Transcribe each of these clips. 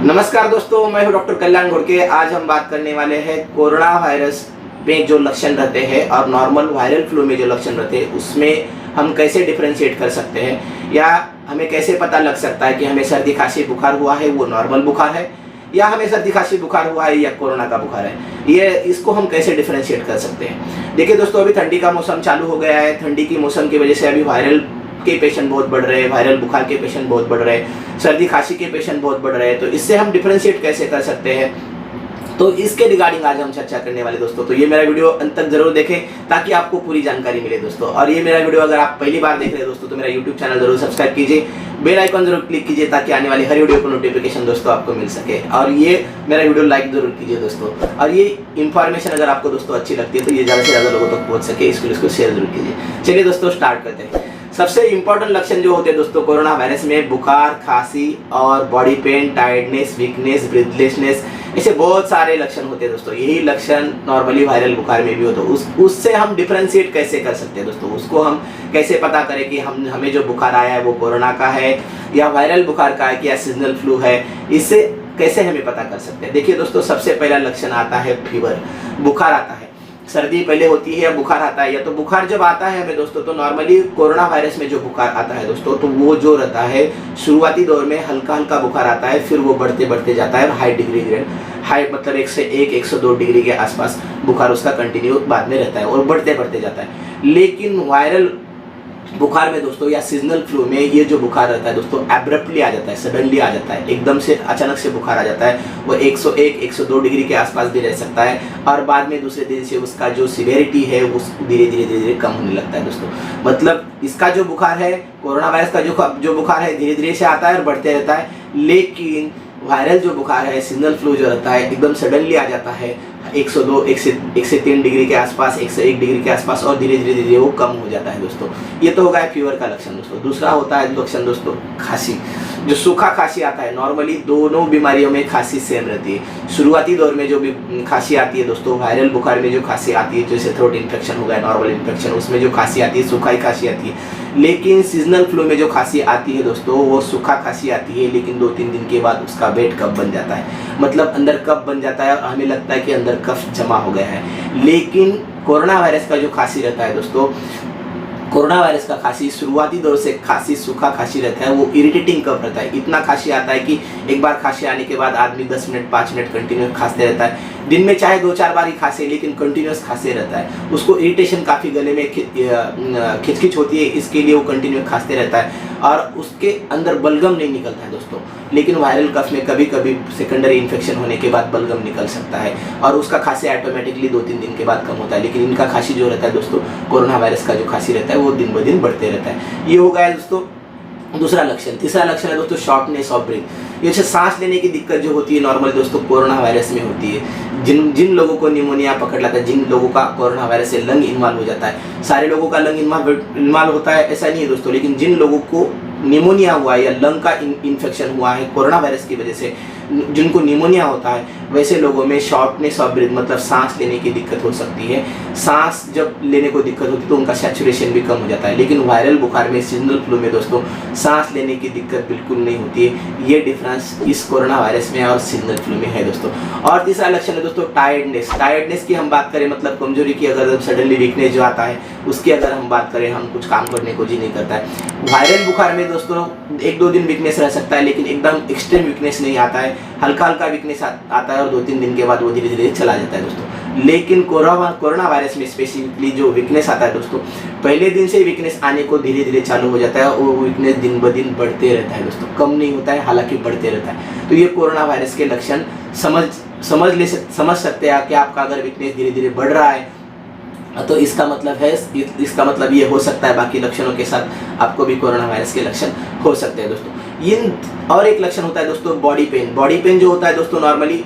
नमस्कार दोस्तों, मैं हूं डॉक्टर कल्याण घोड़के। आज हम बात करने वाले हैं कोरोना वायरस में जो लक्षण रहते हैं और नॉर्मल वायरल फ्लू में जो लक्षण रहते हैं उसमें हम कैसे डिफरेंशिएट कर सकते हैं, या हमें कैसे पता लग सकता है कि हमें सर्दी खांसी बुखार हुआ है वो नॉर्मल बुखार है, या हमें सर्दी खांसी बुखार हुआ है या कोरोना का बुखार है। ये इसको हम कैसे डिफरेंशिएट कर सकते हैं। देखिए दोस्तों, अभी ठंडी का मौसम चालू हो गया है। ठंडी की मौसम की वजह से अभी वायरल के पेशेंट बहुत बढ़ रहे हैं, वायरल बुखार के पेशेंट बहुत बढ़ रहे हैं, सर्दी खांसी के पेशेंट बहुत बढ़ रहे हैं। तो इससे हम डिफरेंशिएट कैसे कर सकते हैं, तो इसके रिगार्डिंग आज हम चर्चा करने वाले दोस्तों। तो ये मेरा वीडियो अंत तक जरूर देखें ताकि आपको पूरी जानकारी मिले दोस्तों। और ये मेरा वीडियो अगर आप पहली बार देख रहे हैं दोस्तों तो मेरा यूट्यूब चैनल जरूर सब्सक्राइब कीजिए, बेल आइकन जरूर क्लिक कीजिए ताकि आने वाली हर वीडियो को नोटिफिकेशन दोस्तों आपको मिल सके। और ये मेरा वीडियो लाइक जरूर कीजिए दोस्तों। और ये इन्फॉर्मेशन अगर आपको दोस्तों अच्छी लगती है तो ये ज़्यादा से ज़्यादा लोगों तक पहुँच सके, इसको शेयर जरूर कीजिए। चलिए दोस्तों, स्टार्ट करते हैं। सबसे इंपॉर्टेंट लक्षण जो होते हैं दोस्तों कोरोना वायरस में, बुखार, खांसी और body pain, tiredness, weakness, breathlessness, ऐसे बहुत सारे लक्षण होते हैं दोस्तों। यही लक्षण नॉर्मली वायरल बुखार में भी होते हैं। उससे हम डिफरेंशिएट कैसे कर सकते हैं दोस्तों, उसको हम कैसे पता करें कि हमें जो बुखार आया है वो कोरोना का है या वायरल बुखार का है या सीजनल फ्लू है, इससे कैसे हमें पता कर सकते हैं। देखिए दोस्तों, सबसे पहला लक्षण आता है फीवर, बुखार आता है। सर्दी पहले होती है या बुखार आता है, या तो बुखार जब आता है हमें दोस्तों तो नॉर्मली कोरोना वायरस में जो बुखार आता है दोस्तों तो वो जो रहता है शुरुआती दौर में हल्का हल्का बुखार आता है, फिर वो बढ़ते बढ़ते जाता है हाई डिग्री ग्रेड, हाई मतलब 101 102 डिग्री के आसपास बुखार उसका कंटिन्यू बाद में रहता है और बढ़ते बढ़ते जाता है। लेकिन वायरल बुखार में दोस्तों या सीजनल फ्लू में ये जो बुखार रहता है दोस्तों एब्रप्टली आ जाता है, सडनली आ जाता है, एकदम से अचानक से बुखार आ जाता है। वो 101 102 डिग्री के आसपास भी रह सकता है और बाद में दूसरे दिन से उसका जो सिवियरिटी है वो धीरे धीरे कम होने लगता है दोस्तों। मतलब इसका जो बुखार है, कोरोना वायरस का जो बुखार है धीरे धीरे से आता है और बढ़ते रहता है। लेकिन वायरल जो बुखार है, सीजनल फ्लू जो रहता है एकदम सडनली आ जाता है 102 1 से 3 डिग्री के आसपास, 101 डिग्री के आसपास और धीरे धीरे वो कम हो जाता है दोस्तों। ये तो होगा फीवर का लक्षण दोस्तों। दूसरा होता है लक्षण दोस्तों खांसी, जो सूखा खांसी आता है। नॉर्मली दोनों बीमारियों में खांसी सेम रहती है। शुरुआती दौर में जो भी खांसी आती है दोस्तों, वायरल बुखार में जो खांसी आती है, जैसे थ्रोट इन्फेक्शन हो गया, नॉर्मल इन्फेक्शन, उसमें जो खांसी आती है सूखा ही खांसी आती है। लेकिन सीजनल फ्लू में जो खांसी आती है दोस्तों वो सूखा खांसी आती है, लेकिन 2-3 दिन के बाद उसका वेट कफ बन जाता है, मतलब अंदर कफ बन जाता है और हमें लगता है कि अंदर कफ जमा हो गया है। लेकिन कोरोना वायरस का जो खांसी रहता है दोस्तों, कोरोना वायरस का खांसी शुरुआती दौर से खांसी सूखा खांसी रहता है, वो इरिटेटिंग कफ रहता है। इतना खांसी आता है कि एक बार खांसी आने के बाद आदमी 10 मिनट 5 मिनट कंटिन्यूस खांसते रहता है। दिन में चाहे 2-4 बार ही खांसे, लेकिन कंटिन्यूस खांसते रहता है। उसको इरिटेशन काफ़ी गले में खिचखिच होती है, इसके लिए वो कंटिन्यू खांसते रहता है और उसके अंदर बलगम नहीं निकलता है दोस्तों। लेकिन वायरल कफ में कभी कभी सेकेंडरी इन्फेक्शन होने के बाद बलगम निकल सकता है और उसका खांसी ऑटोमेटिकली 2-3 दिन के बाद कम होता है। लेकिन इनका खांसी जो रहता है दोस्तों, कोरोना वायरस का जो खांसी रहता है वो दिन ब दिन बढ़ते रहता है। ये हो गया दोस्तों दूसरा लक्षण। तीसरा लक्षण है दोस्तों शॉर्टनेस ऑफ ब्रीथ। ये सांस लेने की दिक्कत जो होती है नॉर्मल दोस्तों कोरोना वायरस में होती है। जिन लोगों को निमोनिया पकड़ लाता है, जिन लोगों का कोरोना वायरस से लंग इन्वॉल्व हो जाता है, सारे लोगों का लंग इन्वॉल्व होता है ऐसा नहीं है दोस्तों, लेकिन जिन लोगों को निमोनिया हुआ है या लंग का इन्फेक्शन हुआ है कोरोना वायरस की वजह से, जिनको निमोनिया होता है, वैसे लोगों में शॉर्टनेस ऑफ ब्रीथ मतलब सांस लेने की दिक्कत हो सकती है। सांस जब लेने को दिक्कत होती है तो उनका सैचुरेशन भी कम हो जाता है। लेकिन वायरल बुखार में, सीजनल फ्लू में दोस्तों सांस लेने की दिक्कत बिल्कुल नहीं होती है। ये डिफरेंस इस कोरोना वायरस में और सीजनल फ्लू में है दोस्तों। और तीसरा लक्षण है दोस्तों टायर्डनेस। टायर्डनेस की हम बात करें मतलब कमजोरी की, अगर सडनली वीकनेस जो आता है उसकी अगर हम बात करें, हम कुछ काम करने को जी नहीं करता है। वायरल बुखार में दोस्तों 1-2 दिन वीकनेस रह सकता है, लेकिन एकदम एक्सट्रीम वीकनेस नहीं आता है, हल्का हल्का वीकनेस आता है और 2-3 दिन के बाद वो धीरे धीरे चला जाता है दोस्तों। लेकिन कोरोना वायरस में स्पेसिफिकली जो वीकनेस आता है दोस्तों, पहले दिन से वीकनेस आने को धीरे धीरे चालू हो जाता है और वो वीकनेस दिन ब दिन बढ़ते रहता है दोस्तों, कम नहीं होता है, हालांकि बढ़ते रहता है। तो ये कोरोना वायरस के लक्षण समझ सकते हैं कि आपका अगर वीकनेस धीरे धीरे बढ़ रहा है तो इसका मतलब ये हो सकता है बाकी लक्षणों के साथ आपको भी कोरोना वायरस के लक्षण हो सकते हैं दोस्तों। और एक लक्षण होता है दोस्तों बॉडी पेन। बॉडी पेन जो होता है दोस्तों नॉर्मली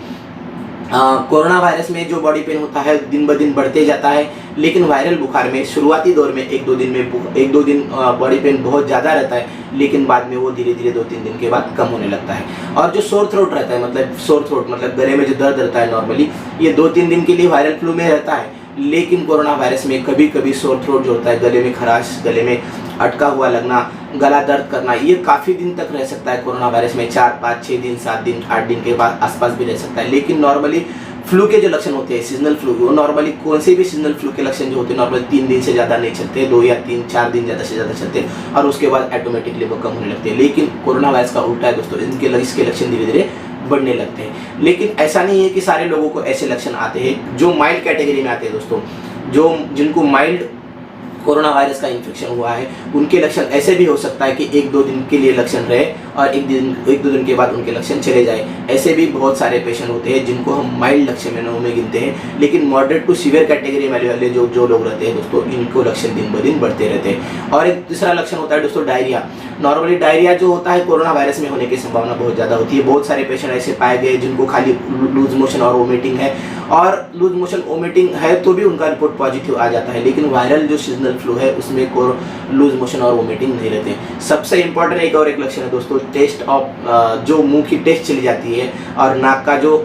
कोरोना वायरस में जो बॉडी पेन होता है दिन ब दिन बढ़ते जाता है, लेकिन वायरल बुखार में शुरुआती दौर में 1-2 दिन बॉडी पेन बहुत ज़्यादा रहता है, लेकिन बाद में वो धीरे धीरे 2-3 दिन के बाद कम होने लगता है। और जो सोर थ्रोट रहता है, मतलब सोर थ्रोट मतलब गले में जो दर्द रहता है नॉर्मली, ये 2-3 दिन के लिए वायरल फ्लू में रहता है। लेकिन कोरोना वायरस में कभी कभी सोर थ्रोट जो होता है, गले में खराश, गले में अटका हुआ लगना, गला दर्द करना, ये काफ़ी दिन तक रह सकता है कोरोना वायरस में, 4, 5, 6 दिन, 7 दिन, 8 दिन के बाद आसपास भी रह सकता है। लेकिन नॉर्मली फ्लू के जो लक्षण होते हैं, सीजनल फ्लू, वो नॉर्मली कौन से भी सीजनल फ्लू के लक्षण जो होते हैं नॉर्मली 3 दिन से ज़्यादा नहीं चलते, 2 या 3, 4 दिन ज़्यादा से ज़्यादा चलते हैं और उसके बाद ऑटोमेटिकली वो कम होने लगते हैं। लेकिन कोरोना वायरस का उल्टा है दोस्तों, इसके लक्षण धीरे धीरे बढ़ने लगते हैं। लेकिन ऐसा नहीं है कि सारे लोगों को ऐसे लक्षण आते हैं। जो माइल्ड कैटेगरी में आते हैं दोस्तों, जिनको माइल्ड कोरोना वायरस का इन्फेक्शन हुआ है, उनके लक्षण ऐसे भी हो सकता है कि 1-2 दिन के लिए लक्षण रहे और 1-2 दिन के बाद उनके लक्षण चले जाए। ऐसे भी बहुत सारे पेशेंट होते हैं जिनको हम माइल्ड लक्षणों में गिनते हैं। लेकिन मॉडरेट टू सीवियर कैटेगरी वाले जो लोग रहते हैं दोस्तों, इनको लक्षण दिन ब दिन बढ़ते रहते हैं। और एक तीसरा लक्षण होता है दोस्तों डायरिया। नॉर्मली डायरिया जो होता है कोरोना वायरस में होने की संभावना बहुत ज़्यादा होती है। बहुत सारे पेशेंट ऐसे पाए गए जिनको खाली लूज मोशन और वोमिटिंग है, और लूज मोशन वोमिटिंग है तो भी उनका रिपोर्ट पॉजिटिव आ जाता है। लेकिन वायरल जो सीजनल फ्लू है उसमें लूज मोशन और वोमिटिंग नहीं रहते। सबसे इंपॉर्टेंट एक लक्षण है दोस्तों, टेस्ट ऑफ जो मुंह की टेस्ट चली जाती है और नाक का जो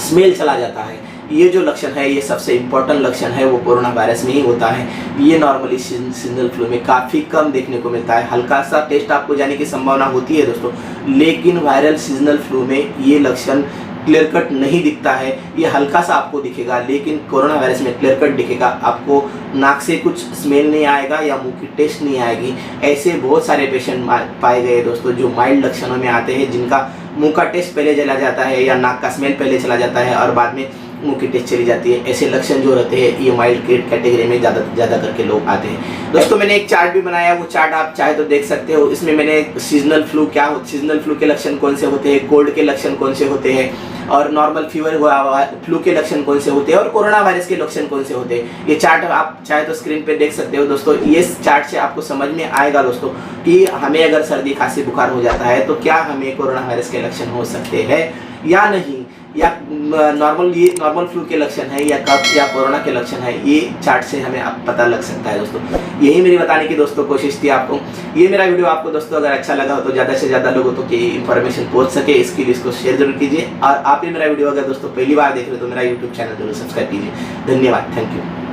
स्मेल चला जाता है, ये जो लक्षण है ये सबसे इम्पोर्टेंट लक्षण है, वो कोरोना वायरस में ही होता है। ये नॉर्मली सीजनल फ्लू में काफ़ी कम देखने को मिलता है। हल्का सा टेस्ट आपको जाने की संभावना होती है दोस्तों, लेकिन वायरल सीजनल फ्लू में ये लक्षण क्लियर कट नहीं दिखता है। ये हल्का सा आपको दिखेगा, लेकिन कोरोना वायरस में क्लियर कट दिखेगा। आपको नाक से कुछ स्मेल नहीं आएगा या मुंह की टेस्ट नहीं आएगी। ऐसे बहुत सारे पेशेंट पाए गए दोस्तों जो माइल्ड लक्षणों में आते हैं, जिनका मुंह का टेस्ट पहले चला जाता है या नाक का स्मेल पहले चला जाता है और बाद में मुंह की टेस्ट चली जाती है। ऐसे लक्षण जो रहते हैं ये माइल्ड कैटेगरी में ज़्यादा करके लोग आते हैं। दोस्तों मैंने एक चार्ट भी बनाया, वो चार्ट आप चाहे तो देख सकते हो। इसमें मैंने सीजनल फ्लू सीजनल फ्लू के लक्षण कौन से होते हैं, कोल्ड के लक्षण कौन से होते हैं, और नॉर्मल फीवर हुआ फ्लू के लक्षण कौन से होते हैं, और कोरोना वायरस के लक्षण कौन से होते हैं। ये चार्ट आप चाहे तो स्क्रीन पे देख सकते हो दोस्तों। ये चार्ट से आपको समझ में आएगा दोस्तों कि हमें अगर सर्दी खांसी बुखार हो जाता है तो क्या हमें कोरोना वायरस के लक्षण हो सकते हैं या नहीं, या नॉर्मल फ्लू के लक्षण है या कफ या कोरोना के लक्षण है। ये चार्ट से हमें आप पता लग सकता है दोस्तों। यही मेरी बताने की दोस्तों कोशिश थी आपको। ये मेरा वीडियो आपको दोस्तों अगर अच्छा लगा हो तो ज़्यादा से ज़्यादा लोगों तक ये इन्फॉर्मेशन पहुंच सके, इसके लिए इसको शेयर जरूर कीजिए। और आप ये मेरा वीडियो अगर दोस्तों पहली बार देख रहे हो तो मेरा यूट्यूब चैनल जरूर सब्सक्राइब कीजिए। धन्यवाद, थैंक यू।